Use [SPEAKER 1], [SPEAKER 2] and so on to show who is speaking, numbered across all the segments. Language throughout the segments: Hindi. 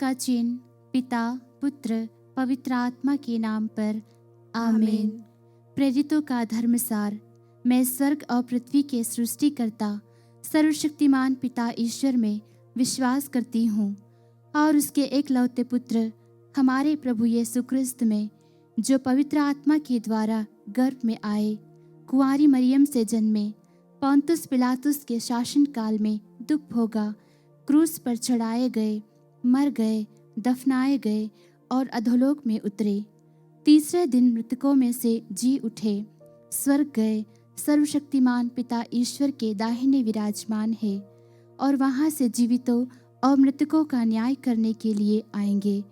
[SPEAKER 1] का चिन्ह पिता, पुत्र, पवित्र आत्मा के नाम पर आमीन। प्रेरितों का धर्मसार। मैं स्वर्ग और पृथ्वी के सृष्टिकर्ता सर्वशक्तिमान पिता ईश्वर में विश्वास करती हूँ और उसके एकलौते पुत्र हमारे प्रभु यीशु क्रिस्त में, जो पवित्र आत्मा के द्वारा गर्भ में आए, कुंवारी मरियम से जन्मे, पोंतुस पिलातुस के शासन काल में दुख भोगा, क्रूस पर चढ़ाए गए, मर गए, दफनाए गए और अधोलोक में उतरे। तीसरे दिन मृतकों में से जी उठे, स्वर्ग गए, सर्वशक्तिमान पिता ईश्वर के दाहिने विराजमान है और वहां से जीवितों और मृतकों का न्याय करने के लिए आएंगे।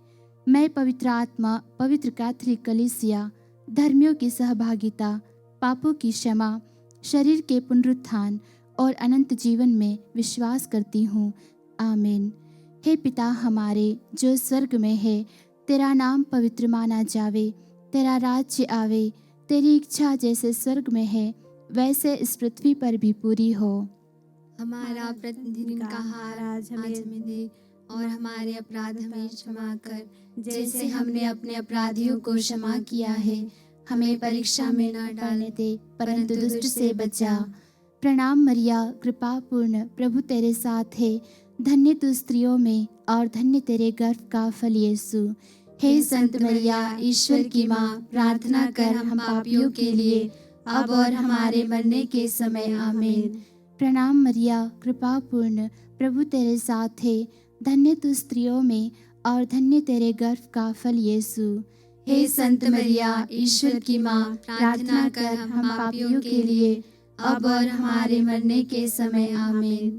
[SPEAKER 1] मैं पवित्र आत्मा, पवित्र कैथोलिक कलीसिया, धर्मियों की सहभागिता, पापों की क्षमा, शरीर के पुनरुत्थान और अनंत जीवन में विश्वास करती हूँ। आमीन। हे पिता हमारे जो स्वर्ग में है, तेरा नाम पवित्र माना जावे, तेरा राज्य आवे, तेरी इच्छा जैसे स्वर्ग में है वैसे इस पृथ्वी पर भी पूरी हो।
[SPEAKER 2] हमारा प्रतिदिन का आहार आज हमें दे और हमारे अपराध हमें क्षमा कर, जैसे हमने अपने अपराधियों को क्षमा किया है। हमें परीक्षा में न डालने दे, परंतु दुष्ट से बचा।
[SPEAKER 1] प्रणाम मरिया, कृपा पूर्ण, प्रभु तेरे साथ है, धन्य तू स्त्रियों में और धन्य तेरे गर्भ का फल यीशु।
[SPEAKER 2] हे संत मरिया, ईश्वर की माँ, प्रार्थना कर हम पापियों के लिए अब और हमारे मरने के समय। आमीन।
[SPEAKER 1] प्रणाम मरिया, कृपा पूर्ण, प्रभु तेरे साथ है, धन्य तू स्त्रियों में और धन्य तेरे गर्भ का फल यीशु।
[SPEAKER 2] हे संत मरिया, ईश्वर की माँ, प्रार्थना कर हम पापियों के लिए अब और हमारे मरने के समय। आमीन।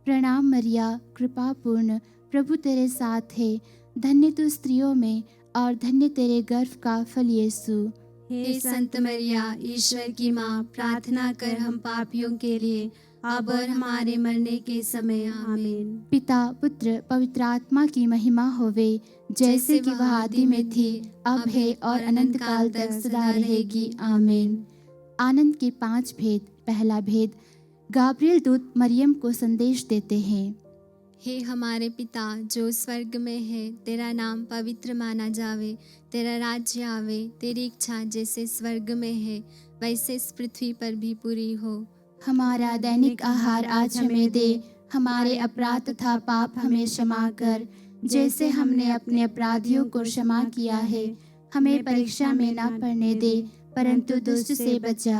[SPEAKER 1] प्रणाम मरिया, कृपा पूर्ण, प्रभु तेरे साथ है, धन्य तू स्त्रियों में और धन्य तेरे गर्भ का फल यीशु।
[SPEAKER 2] हे संत मरिया, ईश्वर की माँ, प्रार्थना कर हम पापियों के लिए अब और हमारे मरने के समय। आमीन।
[SPEAKER 1] पिता, पुत्र, पवित्र आत्मा की महिमा होवे, जैसे कि वह आदि में थी, अब है और अनंत काल तक सदा रहेगी। आमीन। आनंद के 5 भेद। पहला भेद, गाब्रियल दूत मरियम को संदेश देते हैं।
[SPEAKER 2] हे हमारे पिता जो स्वर्ग में है, तेरा नाम पवित्र माना जावे, तेरा राज्य आवे, तेरी इच्छा जैसे स्वर्ग में है वैसे इस पृथ्वी पर भी पूरी हो।
[SPEAKER 1] हमारा दैनिक आहार आज हमें दे, हमारे अपराध तथा पाप हमें क्षमा कर, जैसे हमने अपने अपराधियों को क्षमा किया है। हमें परीक्षा में न पड़ने दे, परंतु दुष्ट से बचा।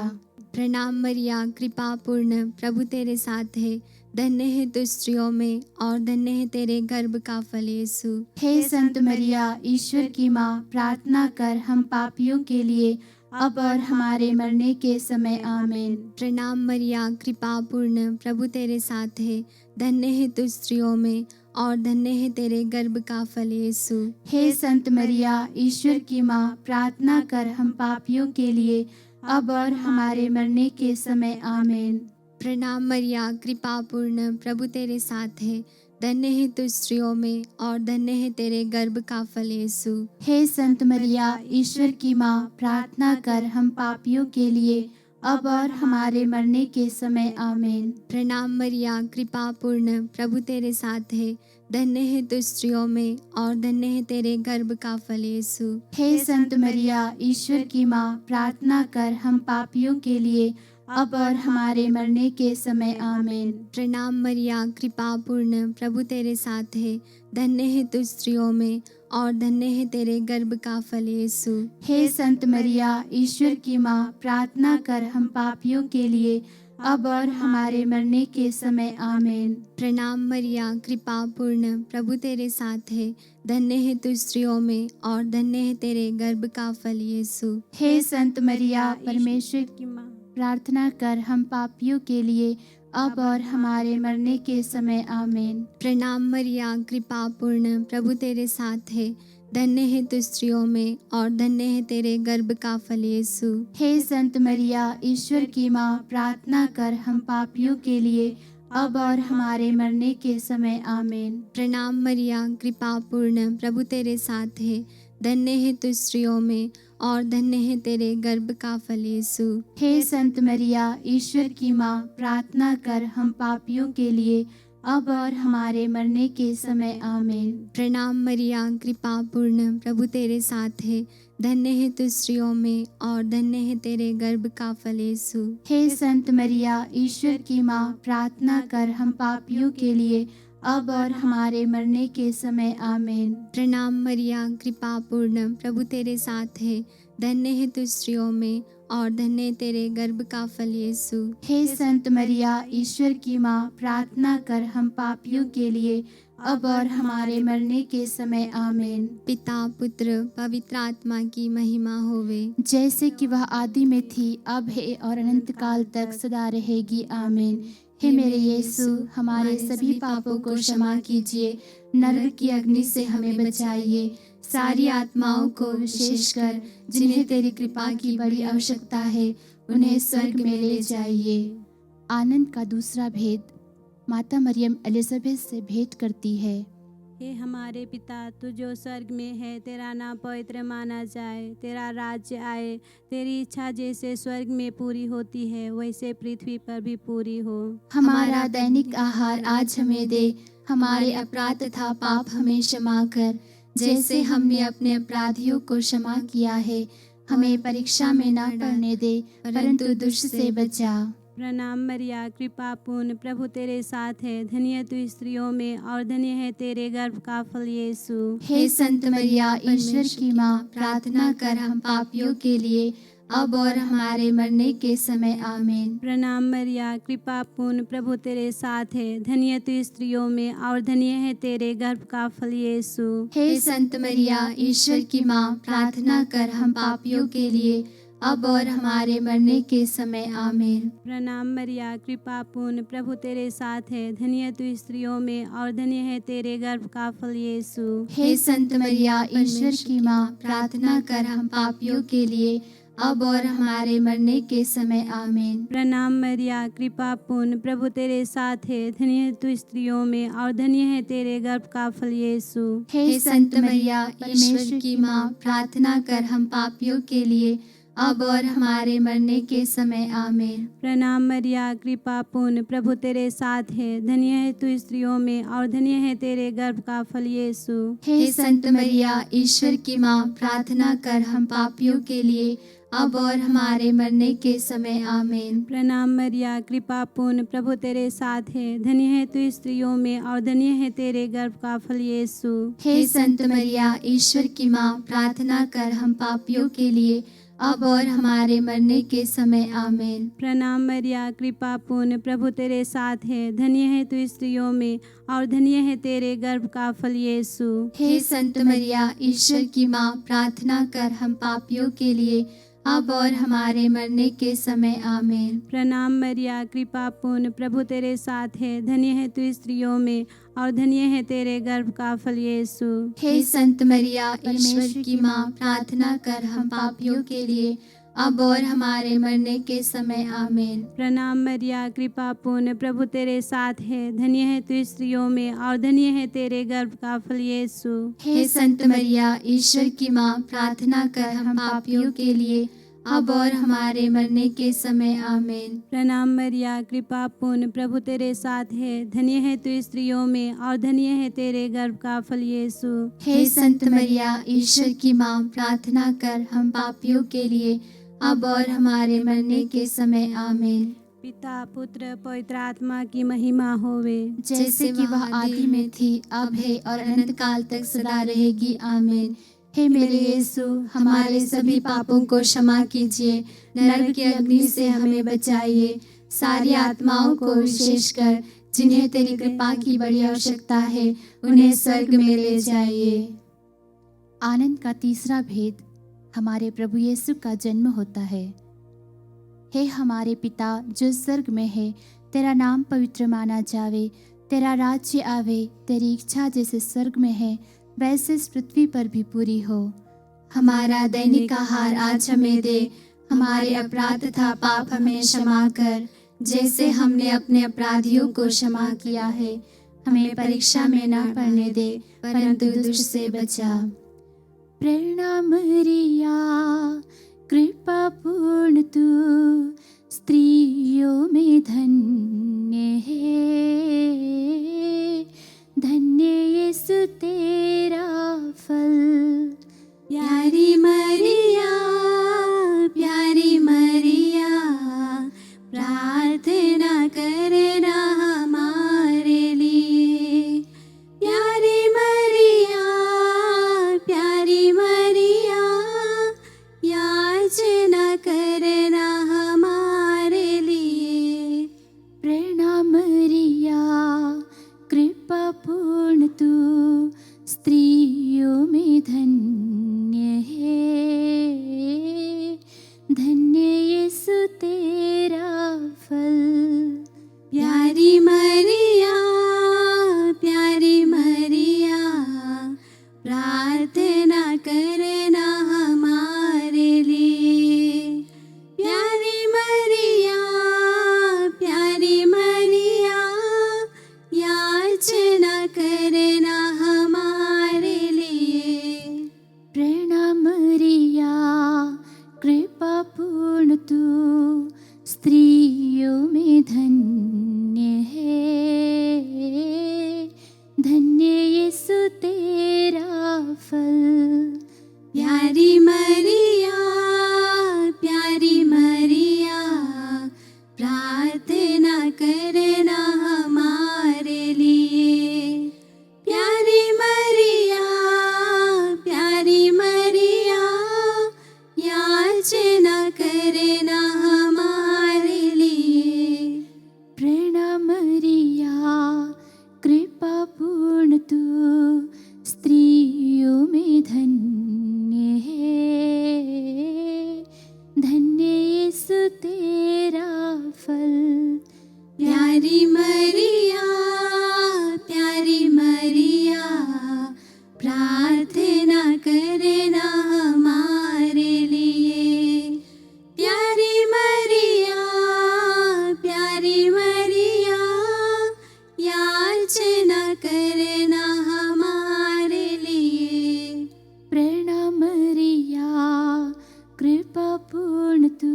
[SPEAKER 2] प्रणाम मरिया, कृपा पूर्ण, प्रभु तेरे साथ है, धन्य है तू स्त्रियों में और धन्य है तेरे गर्भ का फल यीशु।
[SPEAKER 1] हे संत मरिया, ईश्वर की माँ, प्रार्थना कर हम पापियों के लिए अब और हमारे मरने के समय। आमीन।
[SPEAKER 2] प्रणाम मरिया, कृपा पूर्ण, प्रभु तेरे साथ है, धन्य है तू स्त्रियों में और धन्य है तेरे गर्भ का फल यीशु।
[SPEAKER 1] हे संत मरिया, ईश्वर की माँ, प्रार्थना कर हम पापियों के लिए अब और हमारे मरने के समय। आमीन।
[SPEAKER 2] प्रणाम मरिया, कृपा पूर्ण, प्रभु तेरे साथ है, धन्य है तू स्त्रियों में और धन्य है तेरे गर्भ का फल यीशु।
[SPEAKER 1] हे संत मरिया, ईश्वर की माँ, प्रार्थना कर हम पापियों के लिए अब और हमारे मरने के समय। आमीन।
[SPEAKER 2] प्रणाम मरिया, कृपा पूर्ण, प्रभु तेरे साथ है, धन्य है तू स्त्रियों में और धन्य है तेरे गर्भ का फल यीशु।
[SPEAKER 1] हे संत मरिया, ईश्वर की माँ, प्रार्थना कर हम पापियों के लिए अब और हमारे मरने के समय। आमीन।
[SPEAKER 2] प्रणाम मरिया, कृपा पूर्ण, प्रभु तेरे साथ है, धन्य है तू स्त्रियों में और धन्य है तेरे गर्भ का फल यीशु।
[SPEAKER 1] हे संत मरिया, ईश्वर की माँ, प्रार्थना कर हम पापियों के लिए अब और हमारे मरने के समय। आमीन।
[SPEAKER 2] प्रणाम मरिया, कृपा पूर्ण, प्रभु तेरे साथ है, धन्य है तू स्त्रियों में और धन्य है तेरे गर्भ का फल यीशु।
[SPEAKER 1] हे संत मरिया, परमेश्वर की माँ, प्रार्थना कर हम पापियों के लिए अब और हमारे मरने के समय। आमीन।
[SPEAKER 2] प्रणाम मरिया, कृपा पूर्ण, प्रभु तेरे साथ है, धन्य है तू स्त्रियों में और धन्य है तेरे गर्भ का फल यीशु।
[SPEAKER 1] हे संत मरिया, ईश्वर की माँ, प्रार्थना कर हम पापियों के लिए अब और हमारे मरने के समय। आमीन।
[SPEAKER 2] प्रणाम मरिया, कृपा पूर्ण, प्रभु तेरे साथ है, धन्य है तू स्त्रियों में और धन्य है तेरे गर्भ का फल यीशु।
[SPEAKER 1] हे संत मरिया, ईश्वर की माँ, प्रार्थना कर हम पापियों के लिए अब और हमारे मरने के समय आमीन।
[SPEAKER 2] प्रणाम मरिया, कृपा पूर्ण, प्रभु तेरे साथ है। धन्य है तू स्त्रियों में और धन्य है तेरे गर्भ का फल यीशु।
[SPEAKER 1] हे संत मरिया, ईश्वर की माँ, प्रार्थना कर हम पापियों के लिए अब और हमारे मरने के समय आमीन।
[SPEAKER 2] प्रणाम मरिया, कृपा पूर्ण, प्रभु तेरे साथ है। धन्य है तू स्त्रियों में और धन्य है तेरे गर्भ का फल यीशु।
[SPEAKER 1] हे संत मरिया, ईश्वर की माँ, प्रार्थना कर हम पापियों के लिए अब और हमारे मरने के समय आमीन।
[SPEAKER 2] पिता, पुत्र, पवित्र आत्मा की महिमा होवे,
[SPEAKER 1] जैसे कि वह आदि में थी, अब है और अनंत काल तक सदा रहेगी आमीन। हे मेरे यीशु, हमारे सभी पापों को क्षमा कीजिए, नरक की अग्नि से हमें बचाइए, सारी आत्माओं को विशेषकर जिन्हें तेरी कृपा की बड़ी आवश्यकता है, उन्हें स्वर्ग में ले जाइए। आनंद का दूसरा भेद, माता मरियम एलिजाबेथ से भेंट करती है।
[SPEAKER 3] हे हमारे पिता, तू जो स्वर्ग में है, तेरा नाम पवित्र माना जाए, तेरा राज्य आए, तेरी इच्छा जैसे स्वर्ग में पूरी होती है वैसे पृथ्वी पर भी पूरी हो।
[SPEAKER 1] हमारा दैनिक आहार आज हमें दे, हमारे अपराध तथा पाप हमें क्षमा कर, जैसे हमने अपने अपराधियों को क्षमा किया है। हमें परीक्षा में न पड़ने दे, परंतु दुष्ट से बचा।
[SPEAKER 3] प्रणाम मरिया, कृपा पूर्ण, प्रभु तेरे साथ है। धन्य तू स्त्रियों में और धन्य है तेरे गर्भ का फल यीशु।
[SPEAKER 1] हे संत मरिया, ईश्वर की माँ, प्रार्थना कर हम पापियों के लिए अब और हमारे मरने के समय आमीन।
[SPEAKER 3] प्रणाम मरिया, कृपा पूर्ण, प्रभु तेरे साथ है। धन्य तू स्त्रियों में और धन्य है तेरे गर्भ का फल यीशु।
[SPEAKER 1] हे संत मरिया, ईश्वर की माँ, प्रार्थना कर हम पापियों के लिए अब और हमारे मरने के समय आमीन।
[SPEAKER 3] प्रणाम मरिया, कृपा पूर्ण, प्रभु तेरे साथ है। धन्य तू स्त्रियों में और धन्य है तेरे गर्भ का फल यीशु।
[SPEAKER 1] हे संत मरिया, ईश्वर की माँ, प्रार्थना कर हम पापियों के लिए अब और हमारे मरने के समय आमीन।
[SPEAKER 3] प्रणाम मरिया, कृपा पूर्ण, प्रभु तेरे साथ है। धन्य तू स्त्रियों में और धन्य है तेरे गर्भ का फल यीशु।
[SPEAKER 1] हे संत मरिया, ईश्वर की माँ, प्रार्थना कर हम पापियों के लिए अब और हमारे मरने के समय आमीन।
[SPEAKER 3] प्रणाम मरिया, कृपा पूर्ण, प्रभु तेरे साथ है। धन्य है तू स्त्रियों में और धन्य है तेरे गर्भ का फल यीशु।
[SPEAKER 1] हे संत मरिया, ईश्वर की माँ, प्रार्थना कर हम पापियों के लिए अब और हमारे मरने के समय आमीन।
[SPEAKER 3] प्रणाम मरिया, कृपा पूर्ण, प्रभु तेरे साथ है। धन्य है तू स्त्रियों में और धन्य है तेरे गर्भ का फल यीशु।
[SPEAKER 1] हे संत मरिया, ईश्वर की माँ, प्रार्थना कर हम पापियों के लिए अब और हमारे मरने के समय आमीन।
[SPEAKER 3] प्रणाम मरिया, कृपा पूर्ण, प्रभु तेरे साथ है। धन्य है तू स्त्रियों में और धन्य है तेरे गर्भ का फल यीशु।
[SPEAKER 1] हे संत मरिया, ईश्वर की माँ, प्रार्थना कर हम पापियों के लिए अब और हमारे मरने के समय आमीन।
[SPEAKER 3] प्रणाम मरिया, कृपा पूर्ण, प्रभु तेरे साथ है। धन्य है तू स्त्रियों में और धन्य है तेरे गर्भ का फल यीशु।
[SPEAKER 1] हे संत मरिया, ईश्वर की माँ, प्रार्थना कर हम पापियों के लिए अब और हमारे मरने के समय आमीन।
[SPEAKER 3] प्रणाम मरिया, कृपा पूर्ण, प्रभु तेरे साथ है। धन्य है तू स्त्रियों में और धन्य है तेरे गर्भ का फल यीशु।
[SPEAKER 1] हे संत मरिया, ईश्वर की माँ, प्रार्थना कर हम पापियों के लिए अब और हमारे मरने के समय आमीन।
[SPEAKER 3] प्रणाम मरिया, कृपा पूर्ण, प्रभु तेरे साथ है। धन्य है तू स्त्रियों में और धन्य है तेरे गर्भ का फल यीशु।
[SPEAKER 1] हे संत मरिया, ईश्वर की माँ, प्रार्थना कर हम पापियों के लिए अब और हमारे मरने के समय आमीन।
[SPEAKER 3] पिता, पुत्र, पवित्र आत्मा की महिमा होवे,
[SPEAKER 1] जैसे कि वह आदि में थी, अब है और अनंत काल तक सदा रहेगी आमीन। हे मेरे यीशु, हमारे सभी पापों को क्षमा कीजिए, नरक की अग्नि से हमें बचाइए, सारी आत्माओं को विशेषकर जिन्हें तेरी कृपा की बड़ी आवश्यकता है, उन्हें स्वर्ग में ले जाइए। आनंद का तीसरा भेद, हमारे प्रभु यीशु का जन्म होता है। हे हमारे पिता जो स्वर्ग में है, तेरा नाम पवित्र माना जावे, तेरा राज्य आवे, तेरी इच्छा जैसे स्वर्ग में है वैसे इस पृथ्वी पर भी पूरी हो। हमारा दैनिक आहार आज हमें दे, हमारे अपराध तथा पाप हमें क्षमा कर, जैसे हमने अपने अपराधियों को क्षमा किया है। हमें परीक्षा में न पड़ने दे, परंतु दुष्ट से बचा। प्रणाम मरिया, कृपा पूर्ण, तू स्त्रियों में धन्य है, धन्य यीशु तेरा फल।
[SPEAKER 2] प्यारी मरिया, प्यारी मरिया, प्रार्थना करना हमारे लिए। प्यारी मरिया, प्यारी मरिया, याचना करना हमारे लिए।
[SPEAKER 1] प्रणाम मरिया, कृपा पूर्ण तू स्त्रियों में धन्य है। धन्य यीशु तेरा फल।
[SPEAKER 2] प्यारी मरिया, प्यारी मरिया, प्रार्थना करना हमारे लिए। प्यारी मरिया, प्यारी मरिया, याचना करना हमारे लिए।
[SPEAKER 1] प्रणाम मरिया, कृपा पूर्ण तू स्त्रियों में धन्य है। धन्य यीशु तेरा फल।
[SPEAKER 2] प्यारी मरिया, प्यारी मरिया, प्रार्थना करना हमारे लिए। प्यारी मरिया, प्यारी मरिया, याचना करना हमारे लिए।
[SPEAKER 1] प्रणाम मरिया, कृपा पूर्ण तू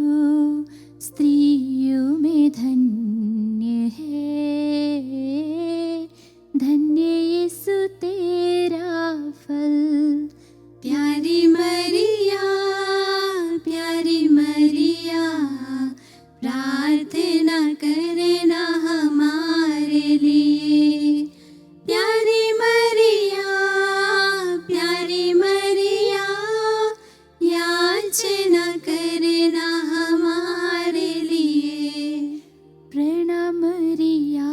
[SPEAKER 1] स्त्रियों में धन्य है। धन्य यीशु तेरा फल।
[SPEAKER 2] प्यारी मरिया, प्यारी मरिया, प्रार्थना करना हमारे लिए। प्यारी मरिया, प्यारी मरिया, याचना करना हमारे लिए।
[SPEAKER 1] प्रणाम मरिया,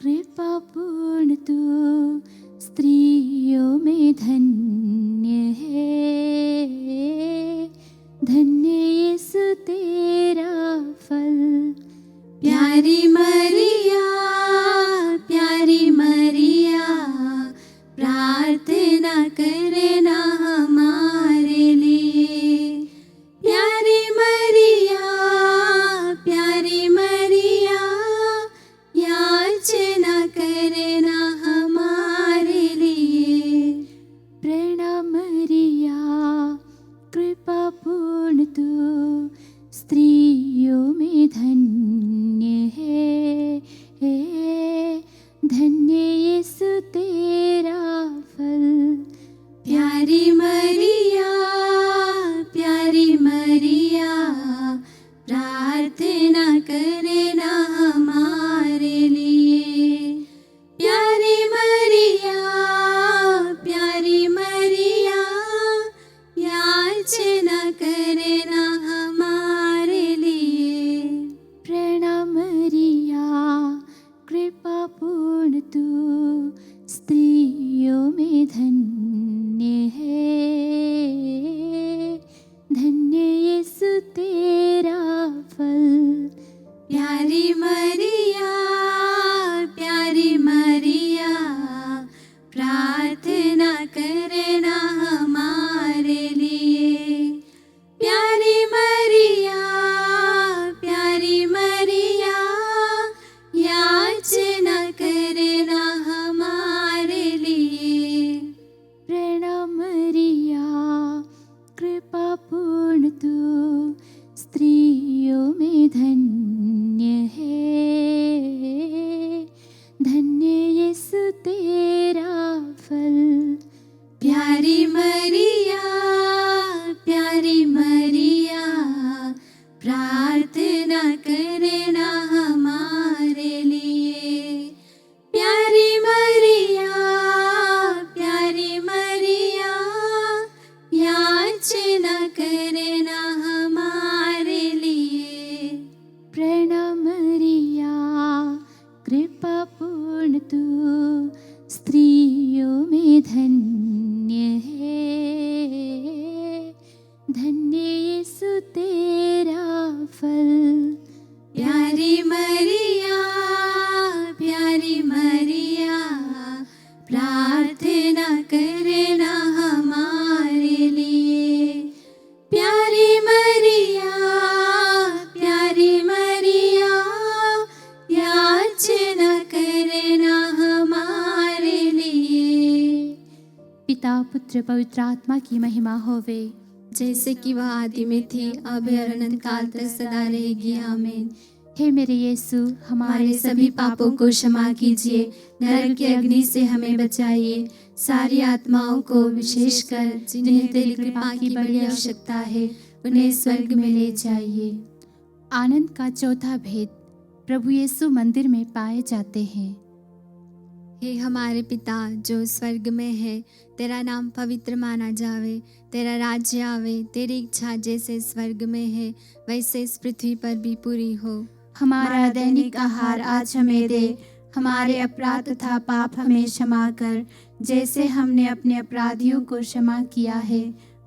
[SPEAKER 1] कृपा पूर्ण तू स्त्रियों में धन्य है। धन्य यीशु तेरा फल।
[SPEAKER 2] प्यारी मरिया, प्यारी मरिया, प्रार्थना करना हमारे लिए। प्यारी मरिया, प्यारी मरिया, याचना करना हमारे लिए।
[SPEAKER 1] प्रणाम मरिया, कृपा पूर्ण तू स्त्रियों में धन्य है। धन्य यीशु तेरा फल।
[SPEAKER 2] प्यारी मरिया, प्यारी मरिया, प्रार्थना करना हमारे लिए। प्यारी मरिया, प्यारी मरिया, याचना करना हमारे लिए।
[SPEAKER 1] प्रणाम मरिया, कृपा पूर्ण तू स्त्रियों में धन्य है। धन्य यीशु तेरा फल।
[SPEAKER 2] प्यारी मरिया, प्यारी मरिया, प्रार्थना करना हमारे लिए। प्यारी मरिया, प्यारी मरिया, याचना करना हमारे लिए।
[SPEAKER 1] प्रणाम मरिया, कृपा पूर्ण तू स्त्रियों में धन्य है। धन्य यीशु तेरा फल।
[SPEAKER 2] प्यारी मरिया, प्यारी मरिया, प्रार्थना करना हमारे लिए। प्यारी मरिया, प्यारी मरिया, याचना करना हमारे लिए।
[SPEAKER 1] प्रणाम मरिया, कृपा पूर्ण तू स्त्रियों में धन्य है। धन्य यीशु तेरा पवित्र आत्मा की महिमा होवे,
[SPEAKER 2] जैसे कि वह आदि में थी, अब और अनंत काल तक सदा रहेगी। आमीन।
[SPEAKER 1] हे मेरे यीशु,
[SPEAKER 2] हमारे सभी पापों को क्षमा कीजिए, नरक की अग्नि से हमें बचाइए, सारी आत्माओं को विशेषकर जिन्हें तेरी कृपा की बड़ी आवश्यकता है, उन्हें स्वर्ग में ले जाइए।
[SPEAKER 1] आनंद का चौथा भेद, प्रभु यीशु मंदिर में पाए जाते हैं।
[SPEAKER 2] हे हमारे पिता जो स्वर्ग में है, तेरा नाम पवित्र माना जावे, तेरा राज्य आवे, तेरी इच्छा जैसे स्वर्ग में है वैसे इस पृथ्वी पर भी पूरी हो।
[SPEAKER 3] हमारा दैनिक आहार आज हमें दे, हमारे अपराध तथा पाप हमें क्षमा कर, जैसे हमने अपने अपराधियों को क्षमा किया है।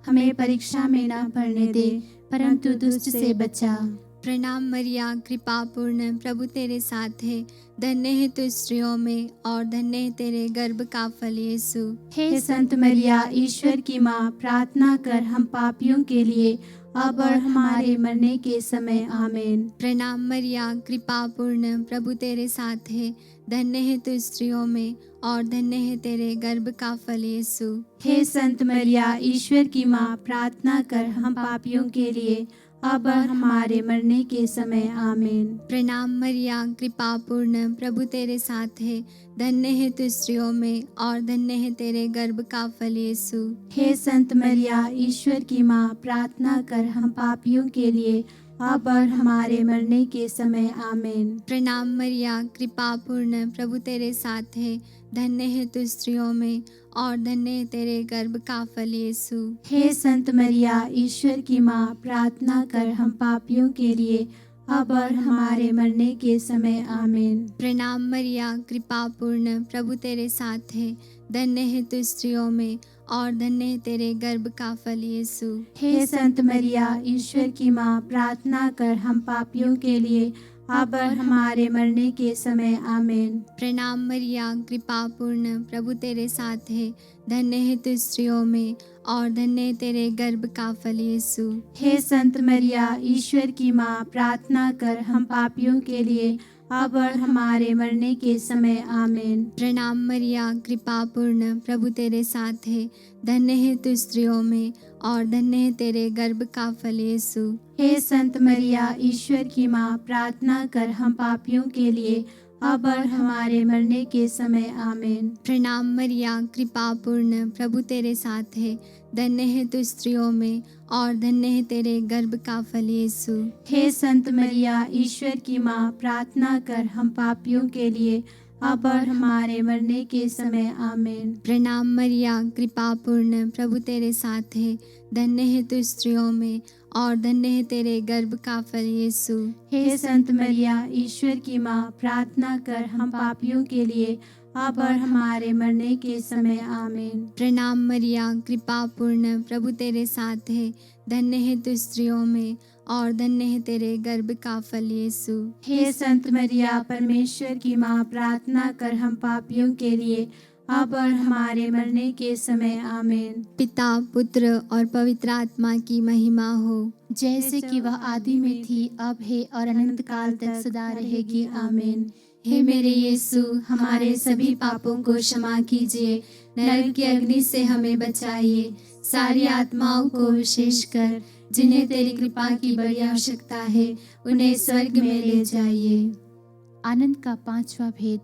[SPEAKER 3] हमें परीक्षा में न पड़ने दे, परंतु दुष्ट से बचा।
[SPEAKER 2] प्रणाम मरिया, कृपा पूर्ण, प्रभु तेरे साथ है, धन्य है तू स्त्रियों में और धन्य है तेरे गर्भ का फल यीशु।
[SPEAKER 3] हे संत मरिया, ईश्वर की माँ, प्रार्थना कर हम पापियों के लिए, अब और हमारे मरने के समय। आमीन।
[SPEAKER 2] प्रणाम मरिया, कृपा पूर्ण, प्रभु तेरे साथ है, धन्य है तू स्त्रियों में और धन्य है तेरे गर्भ का फल यीशु।
[SPEAKER 3] हे संत मरिया, ईश्वर की माँ, प्रार्थना कर हम पापियों के लिए, अब और हमारे मरने के समय। आमीन।
[SPEAKER 2] प्रणाम मरिया, कृपा पूर्ण, प्रभु तेरे साथ है, धन्य है तू स्त्रियों में और धन्य है तेरे गर्भ का फल यीशु।
[SPEAKER 3] हे संत मरिया, ईश्वर की माँ, प्रार्थना कर हम पापियों के लिए, अब और हमारे मरने के समय। आमीन।
[SPEAKER 2] प्रणाम मरिया, कृपा पूर्ण, प्रभु तेरे साथ है, धन्य है तू स्त्रियों में और धन्य है तेरे गर्भ का फल यीशु।
[SPEAKER 3] हे संत मरिया, ईश्वर की माँ, प्रार्थना कर हम पापियों के लिए, अब और हमारे मरने के समय। आमीन।
[SPEAKER 2] प्रणाम मरिया, कृपा पूर्ण, प्रभु तेरे साथ है, धन्य है तू स्त्रियों में और धन्य है तेरे गर्भ का फल यीशु।
[SPEAKER 3] हे संत मरिया, ईश्वर की माँ, प्रार्थना कर हम पापियों के लिए, अब और हमारे मरने के समय। आमीन।
[SPEAKER 2] प्रणाम मरिया, कृपा पूर्ण, प्रभु तेरे साथ है, धन्य है तू स्त्रियों में और धन्य है तेरे गर्भ का फल यीशु।
[SPEAKER 3] हे संत मरिया, ईश्वर की माँ, प्रार्थना कर हम पापियों के लिए, अब और हमारे मरने के समय। आमीन।
[SPEAKER 2] प्रणाम मरिया, कृपा पूर्ण, प्रभु तेरे साथ है, धन्य है तू स्त्रियों में और धन्य है तेरे गर्भ का फल यीशु।
[SPEAKER 3] हे संत मरिया, ईश्वर की माँ, प्रार्थना कर हम पापियों के लिए, अब और हमारे मरने के समय। आमीन।
[SPEAKER 2] प्रणाम मरिया, कृपा पूर्ण, प्रभु तेरे साथ है, धन्य है तू स्त्रियों में और धन्य है तेरे गर्भ का फल यीशु।
[SPEAKER 3] हे संत मरिया, ईश्वर की माँ, प्रार्थना कर हम पापियों के लिए, अब और हमारे मरने के समय। आमीन।
[SPEAKER 2] प्रणाम मरिया, कृपा पूर्ण, प्रभु तेरे साथ है, धन्य है तू स्त्रियों में और धन्य है तेरे गर्भ का फल यीशु।
[SPEAKER 3] हे संत मरिया, ईश्वर की माँ, प्रार्थना कर हम पापियों के लिए, अब और हमारे मरने के समय। आमीन।
[SPEAKER 2] प्रणाम मरिया, कृपा पूर्ण, प्रभु तेरे साथ है, धन्य है तू स्त्रियों में और धन्य है तेरे गर्भ का फल यीशु।
[SPEAKER 3] हे संत मरिया, परमेश्वर की माँ, प्रार्थना कर हम पापियों के लिए, अब और हमारे मरने के समय। आमीन।
[SPEAKER 2] पिता, पुत्र और पवित्र आत्मा की महिमा हो,
[SPEAKER 1] जैसे कि वह आदि में थी, अब है और अनंत काल तक सदा रहेगी। आमीन।
[SPEAKER 2] हे मेरे यीशु, हमारे सभी पापों को क्षमा कीजिए, नरक की अग्नि से हमें बचाइए, सारी आत्माओं को विशेषकर जिन्हें तेरी कृपा की बड़ी आवश्यकता है, उन्हें स्वर्ग में ले जाइए।
[SPEAKER 1] आनंद का पांचवा भेद,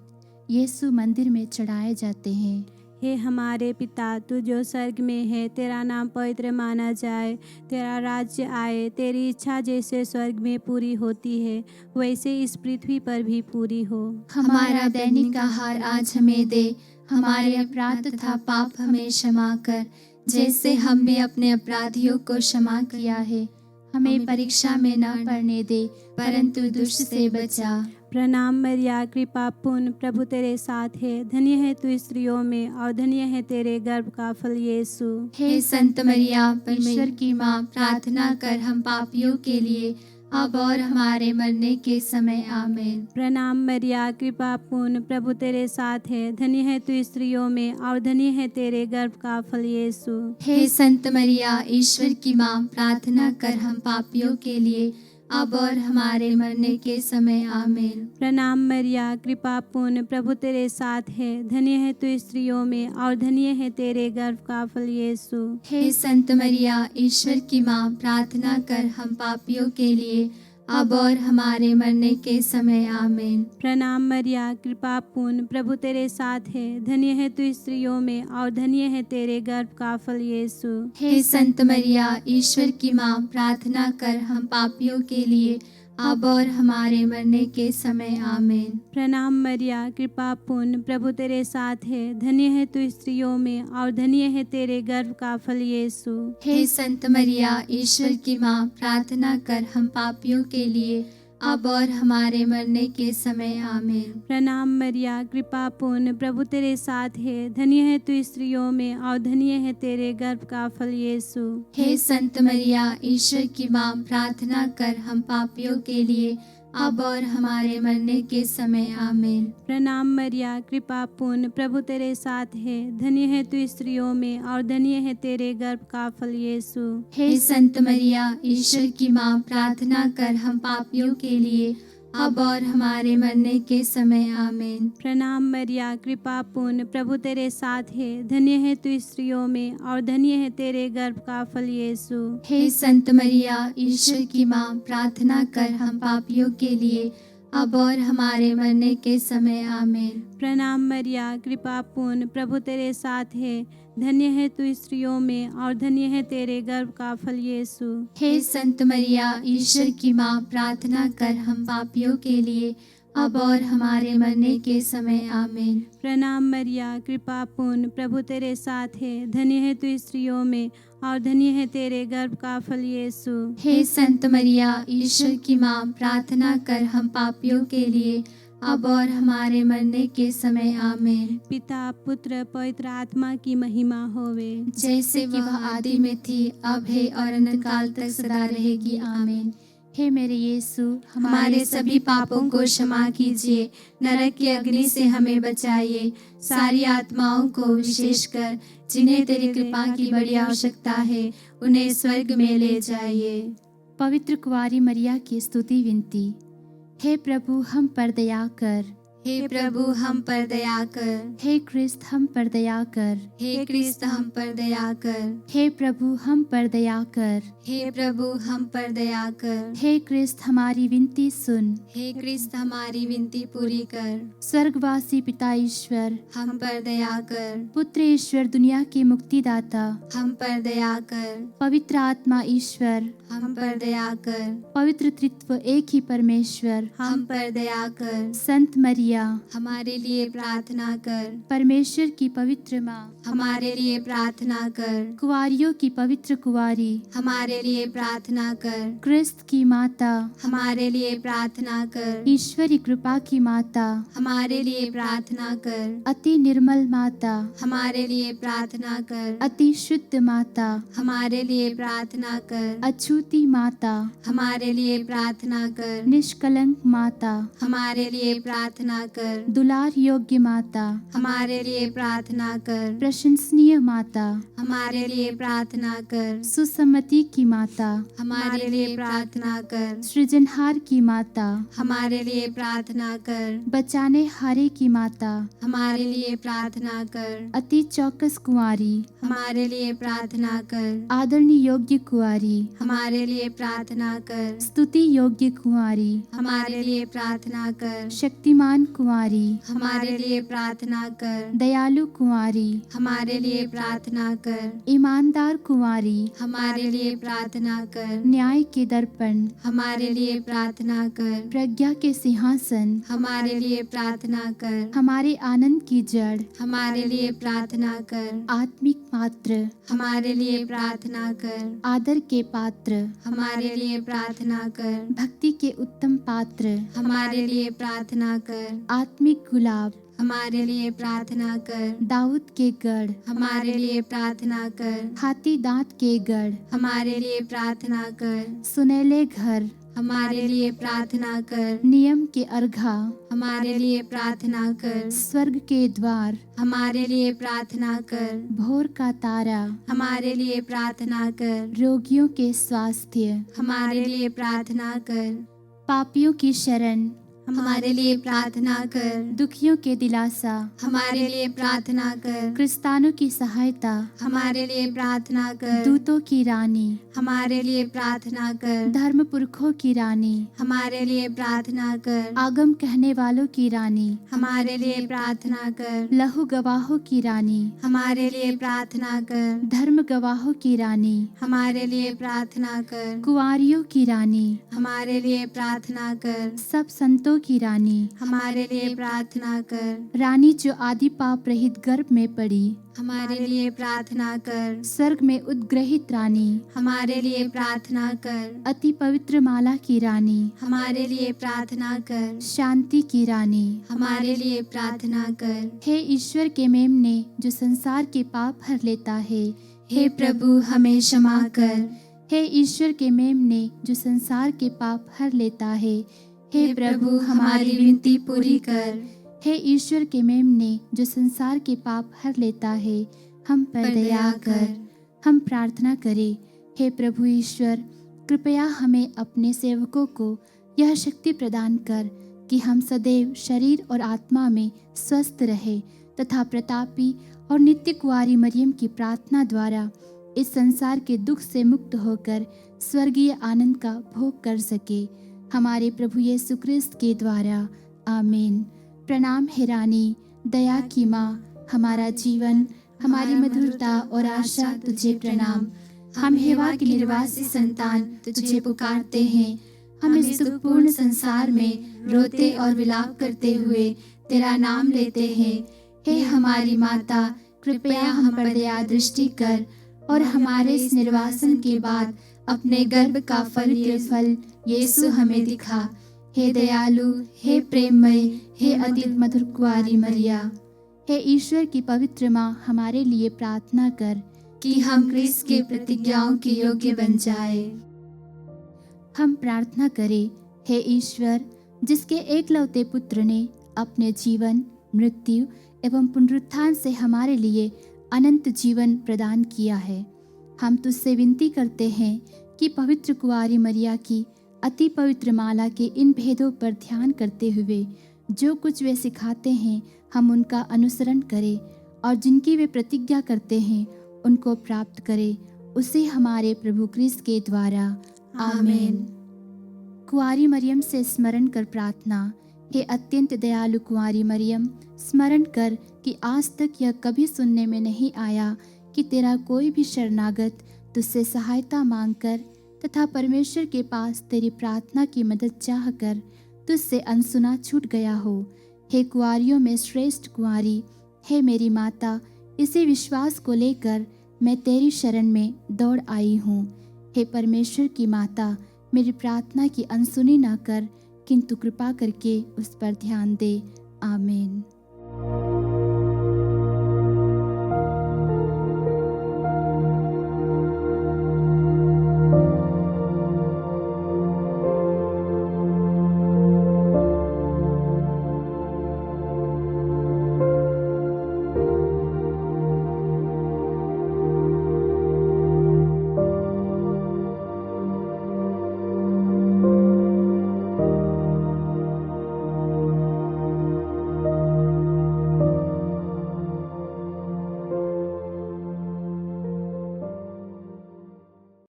[SPEAKER 1] यीशु मंदिर में चढ़ाए जाते हैं।
[SPEAKER 3] हे हमारे पिता, तू जो स्वर्ग में है, तेरा नाम पवित्र माना जाए, तेरा राज्य आए, तेरी इच्छा जैसे स्वर्ग में पूरी होती है वैसे इस पृथ्वी पर भी पूरी हो।
[SPEAKER 2] हमारा दैनिक आहार आज हमें दे, हमारे अपराध तथा पाप हमें क्षमा कर, जैसे हमने अपने अपराधियों को क्षमा किया है। हमें परीक्षा में न पड़ने दे, परंतु दुष्ट से बचा।
[SPEAKER 3] प्रणाम मरिया, कृपा पूर्ण, प्रभु तेरे साथ है, धन्य है तू स्त्रियों में और धन्य है तेरे गर्भ का फल यीशु।
[SPEAKER 2] हे संत मरिया, परमेश्वर की माँ, प्रार्थना कर हम पापियों के लिए, अब और हमारे मरने के समय। आमीन।
[SPEAKER 3] प्रणाम मरिया, कृपा पूर्ण, प्रभु तेरे साथ है, धन्य है तू स्त्रियों में और धन्य है तेरे गर्भ का फल यीशु।
[SPEAKER 2] हे संत मरिया, ईश्वर की माँ, प्रार्थना कर हम पापियों के लिए, अब और हमारे मरने के समय आमीन।
[SPEAKER 3] प्रणाम मरिया, कृपा पूर्ण, प्रभु तेरे साथ है, धन्य है तू स्त्रियों में और धन्य है तेरे गर्भ का फल यीशु।
[SPEAKER 2] हे संत मरिया, ईश्वर की माँ, प्रार्थना कर हम पापियों के लिए, अब और हमारे मरने के समय आमीन।
[SPEAKER 3] प्रणाम मरिया, कृपा पूर्ण, प्रभु तेरे साथ है, धन्य है तू स्त्रियों में और धन्य है तेरे गर्भ का फल यीशु।
[SPEAKER 2] हे संत मरिया, ईश्वर की माँ, प्रार्थना कर हम पापियों के लिए, अब और हमारे मरने के समय आमीन।
[SPEAKER 3] प्रणाम मरिया, कृपा पूर्ण, प्रभु तेरे साथ है, धन्य है तू स्त्रियों में और धन्य है तेरे गर्भ का फल यीशु।
[SPEAKER 2] हे संत मरिया, ईश्वर की माँ, प्रार्थना कर हम पापियों के लिए, अब और हमारे मरने के समय आमीन।
[SPEAKER 3] प्रणाम मरिया, कृपा पूर्ण, प्रभु तेरे साथ है, धन्य है तू स्त्रियों में और धन्य है तेरे गर्भ का फल यीशु।
[SPEAKER 2] हे संत मरिया, ईश्वर की माँ, प्रार्थना कर हम पापियों के लिए, अब और हमारे मरने के समय आमीन।
[SPEAKER 3] प्रणाम मरिया, कृपा पूर्ण, प्रभु तेरे साथ है, धन्य है तू स्त्रियों में और धन्य है तेरे गर्भ का फल यीशु।
[SPEAKER 2] हे संत मरिया, ईश्वर की माँ, प्रार्थना कर हम पापियों के लिए, अब और हमारे मरने के समय आमीन।
[SPEAKER 3] प्रणाम मरिया, कृपा पूर्ण, प्रभु तेरे साथ है, धन्य है तू स्त्रियों में और धन्य है तेरे गर्भ का फल यीशु।
[SPEAKER 2] हे संत मरिया, ईश्वर की माँ, प्रार्थना कर हम पापियों के लिए, अब और हमारे मरने के समय आमीन।
[SPEAKER 3] प्रणाम मरिया, कृपा पूर्ण, प्रभु तेरे साथ है, धन्य है तू स्त्रियों में और धन्य है तेरे गर्भ का फल यीशु।
[SPEAKER 2] हे संत मरिया, ईश्वर की माँ, प्रार्थना कर हम पापियों के लिए, अब और हमारे मरने के समय आमीन।
[SPEAKER 3] प्रणाम मरिया, कृपा पूर्ण, प्रभु तेरे साथ है, धन्य है तू स्त्रियों में और धन्य है तेरे गर्भ का फल यीशु।
[SPEAKER 2] हे संत मरिया, ईश्वर की माँ, प्रार्थना कर हम पापियों के लिए, अब और हमारे मरने के समय आमीन।
[SPEAKER 3] पिता, पुत्र, पवित्र आत्मा की महिमा होवे,
[SPEAKER 2] जैसे कि वह आदि में थी, अब है और अनंत काल तक सदा रहेगी आमीन।
[SPEAKER 1] हे मेरे यीशु,
[SPEAKER 2] हमारे सभी पापों को क्षमा कीजिए, नरक की अग्नि से हमें बचाइए, सारी आत्माओं को, विशेषकर जिन्हें तेरी कृपा की बड़ी आवश्यकता है, उन्हें स्वर्ग में ले जाइए।
[SPEAKER 1] पवित्र कुंवारी मरिया की स्तुति विनती। हे प्रभु, हम पर दया कर।
[SPEAKER 2] हे प्रभु, हम पर दया कर।
[SPEAKER 1] हे क्रिस्त, हम पर दया कर।
[SPEAKER 2] हे क्रिस्त, हम पर दया कर।
[SPEAKER 1] हे प्रभु, हम पर दया कर।
[SPEAKER 2] हे प्रभु, हम पर दया कर।
[SPEAKER 1] हे क्रिस्त, हमारी विनती सुन।
[SPEAKER 2] हे क्रिस्त, हमारी विनती पूरी कर।
[SPEAKER 1] स्वर्गवासी पिता ईश्वर,
[SPEAKER 2] हम पर दया कर।
[SPEAKER 1] पुत्र ईश्वर, दुनिया के मुक्तिदाता,
[SPEAKER 2] हम पर दया कर।
[SPEAKER 1] पवित्र आत्मा ईश्वर,
[SPEAKER 2] हम पर दया कर।
[SPEAKER 1] पवित्र त्रित्व एक ही परमेश्वर,
[SPEAKER 2] हम पर दया कर।
[SPEAKER 1] संत मरिया,
[SPEAKER 2] हमारे लिए प्रार्थना कर।
[SPEAKER 1] परमेश्वर की पवित्र माँ,
[SPEAKER 2] हमारे लिए प्रार्थना कर।
[SPEAKER 1] कुंवारियों की पवित्र कुंवारी,
[SPEAKER 2] हमारे लिए प्रार्थना कर।
[SPEAKER 1] क्रिस्त की माता,
[SPEAKER 2] हमारे लिए प्रार्थना कर।
[SPEAKER 1] ईश्वरी कृपा की माता,
[SPEAKER 2] हमारे लिए प्रार्थना कर।
[SPEAKER 1] अति निर्मल माता,
[SPEAKER 2] हमारे लिए प्रार्थना कर।
[SPEAKER 1] अति शुद्ध माता,
[SPEAKER 2] हमारे लिए प्रार्थना कर।
[SPEAKER 1] अछूती माता,
[SPEAKER 2] हमारे लिए प्रार्थना कर।
[SPEAKER 1] निष्कलंक माता,
[SPEAKER 2] हमारे लिए प्रार्थना कर।
[SPEAKER 1] दुलार योग्य माता,
[SPEAKER 2] हमारे लिए प्रार्थना कर।
[SPEAKER 1] प्रशंसनीय माता,
[SPEAKER 2] हमारे लिए प्रार्थना कर।
[SPEAKER 1] सुसम्मति की माता,
[SPEAKER 2] हमारे लिए प्रार्थना कर।
[SPEAKER 1] सृजनहार की माता,
[SPEAKER 2] हमारे लिए प्रार्थना कर।
[SPEAKER 1] बचाने हारे की माता,
[SPEAKER 2] हमारे लिए प्रार्थना कर।
[SPEAKER 1] अति चौकस कुंवारी,
[SPEAKER 2] हमारे लिए प्रार्थना कर।
[SPEAKER 1] आदरणीय योग्य कुंवारी,
[SPEAKER 2] हमारे लिए प्रार्थना कर।
[SPEAKER 1] स्तुति योग्य कुंवारी,
[SPEAKER 2] हमारे लिए प्रार्थना कर।
[SPEAKER 1] शक्तिमान कुंवारी,
[SPEAKER 2] हमारे लिए प्रार्थना कर।
[SPEAKER 1] दयालु कुंवारी,
[SPEAKER 2] हमारे लिए प्रार्थना कर।
[SPEAKER 1] ईमानदार कुंवारी,
[SPEAKER 2] हमारे लिए प्रार्थना कर।
[SPEAKER 1] न्याय के दर्पण,
[SPEAKER 2] हमारे लिए प्रार्थना कर।
[SPEAKER 1] प्रज्ञा के सिंहासन,
[SPEAKER 2] हमारे लिए प्रार्थना कर।
[SPEAKER 1] हमारे आनंद की जड़,
[SPEAKER 2] हमारे लिए प्रार्थना कर।
[SPEAKER 1] आत्मिक पात्र,
[SPEAKER 2] हमारे लिए प्रार्थना कर।
[SPEAKER 1] आदर के पात्र,
[SPEAKER 2] हमारे लिए प्रार्थना कर।
[SPEAKER 1] भक्ति के उत्तम पात्र,
[SPEAKER 2] हमारे लिए प्रार्थना कर।
[SPEAKER 1] आत्मिक गुलाब,
[SPEAKER 2] हमारे लिए प्रार्थना कर।
[SPEAKER 1] दाऊद के गढ़,
[SPEAKER 2] हमारे लिए प्रार्थना कर।
[SPEAKER 1] हाथी दांत के गढ़,
[SPEAKER 2] हमारे लिए प्रार्थना कर।
[SPEAKER 1] सुनहले घर,
[SPEAKER 2] हमारे लिए प्रार्थना कर।
[SPEAKER 1] नियम के अर्घा,
[SPEAKER 2] हमारे लिए प्रार्थना कर।
[SPEAKER 1] स्वर्ग के द्वार,
[SPEAKER 2] हमारे लिए प्रार्थना कर।
[SPEAKER 1] भोर का तारा,
[SPEAKER 2] हमारे लिए प्रार्थना कर।
[SPEAKER 1] रोगियों के स्वास्थ्य,
[SPEAKER 2] हमारे लिए प्रार्थना कर।
[SPEAKER 1] पापियों की शरण,
[SPEAKER 2] हमारे लिए प्रार्थना कर।
[SPEAKER 1] दुखियों के दिलासा,
[SPEAKER 2] हमारे लिए प्रार्थना कर।
[SPEAKER 1] क्रिस्तानों की सहायता,
[SPEAKER 2] हमारे लिए प्रार्थना कर।
[SPEAKER 1] दूतों की रानी,
[SPEAKER 2] हमारे लिए प्रार्थना कर।
[SPEAKER 1] धर्म पुरखों की रानी,
[SPEAKER 2] हमारे लिए प्रार्थना कर।
[SPEAKER 1] आगम कहने वालों की रानी,
[SPEAKER 2] हमारे लिए प्रार्थना कर।
[SPEAKER 1] लहू गवाहों की रानी,
[SPEAKER 2] हमारे लिए प्रार्थना कर।
[SPEAKER 1] धर्म गवाहों की रानी,
[SPEAKER 2] हमारे लिए प्रार्थना कर।
[SPEAKER 1] कुंवारियों की रानी,
[SPEAKER 2] हमारे लिए प्रार्थना कर।
[SPEAKER 1] सब संतों की रानी,
[SPEAKER 2] हमारे लिए प्रार्थना कर।
[SPEAKER 1] रानी जो आदि पाप रहित गर्भ में पड़ी,
[SPEAKER 2] हमारे लिए प्रार्थना कर।
[SPEAKER 1] स्वर्ग में उद्ग्रहित रानी,
[SPEAKER 2] हमारे लिए प्रार्थना कर।
[SPEAKER 1] अति पवित्र माला की रानी,
[SPEAKER 2] हमारे लिए प्रार्थना कर।
[SPEAKER 1] शांति की रानी,
[SPEAKER 2] हमारे लिए प्रार्थना कर।
[SPEAKER 1] हे ईश्वर के मेमने जो संसार के पाप हर लेता है,
[SPEAKER 2] हे प्रभु हमें क्षमा कर।
[SPEAKER 1] हे ईश्वर के मेमने जो संसार के पाप हर लेता है,
[SPEAKER 2] हे प्रभु हमारी विनती पूरी कर।
[SPEAKER 1] हे ईश्वर के मेमने जो संसार के पाप हर लेता है, हम पर दया कर। हम प्रार्थना करें, हे प्रभु ईश्वर, कृपया हमें अपने सेवकों को यह शक्ति प्रदान कर कि हम सदैव शरीर और आत्मा में स्वस्थ रहे तथा प्रतापी और नित्य कुंवारी मरियम की प्रार्थना द्वारा इस संसार के दुख से मुक्त होकर स्वर्गीय आनंद का भोग कर सके। हमारे प्रभु यीशु क्रिस्त के द्वारा, आमीन। प्रणाम हे रानी, दया की माँ, हमारा जीवन, हमारी मधुरता और आशा तुझे प्रणाम। हम हेवा की निर्वासी संतान तुझे पुकारते हैं। हम इस दुखपूर्ण संसार में रोते और विलाप करते हुए तेरा नाम लेते हैं। हे हमारी माता, कृपया हम पर दया दृष्टि कर और हमारे इस निर्वासन के बाद अपने गर्भ का फल के फल यीशु हमें दिखा। हे दयालु, हे प्रेममय, हे अति मधुर कुंवारी मरिया, हे ईश्वर की पवित्र माँ, हमारे लिए प्रार्थना कर
[SPEAKER 2] कि हम क्रिस्त के प्रतिज्ञाओं के योग्य बन जाए।
[SPEAKER 1] हम प्रार्थना करें, हे ईश्वर, जिसके एकलौते पुत्र ने अपने जीवन, मृत्यु एवं पुनरुत्थान से हमारे लिए अनंत जीवन प्रदान किया है। हम तुझसे विनती करते हैं कि पवित्र कुंवारी मरिया की अति पवित्र माला के इन भेदों पर ध्यान करते हुए जो कुछ वे सिखाते हैं हम उनका अनुसरण करें और जिनकी वे प्रतिज्ञा करते हैं उनको प्राप्त करें। उसे हमारे प्रभु क्रिस्त के द्वारा, आमीन। कुंवारी मरियम से स्मरण कर प्रार्थना। हे अत्यंत दयालु कुंवारी मरियम, स्मरण कर कि आज तक यह कभी सुनने में नहीं आया कि तेरा कोई भी शरणागत तुझसे सहायता मांगकर तथा परमेश्वर के पास तेरी प्रार्थना की मदद चाह कर तुझसे अनसुना छूट गया हो। हे कुंवारियों में श्रेष्ठ कुंवारी, हे मेरी माता, इसी विश्वास को लेकर मैं तेरी शरण में दौड़ आई हूँ। हे परमेश्वर की माता, मेरी प्रार्थना की अनसुनी न कर, किंतु कृपा करके उस पर ध्यान दे। आमीन।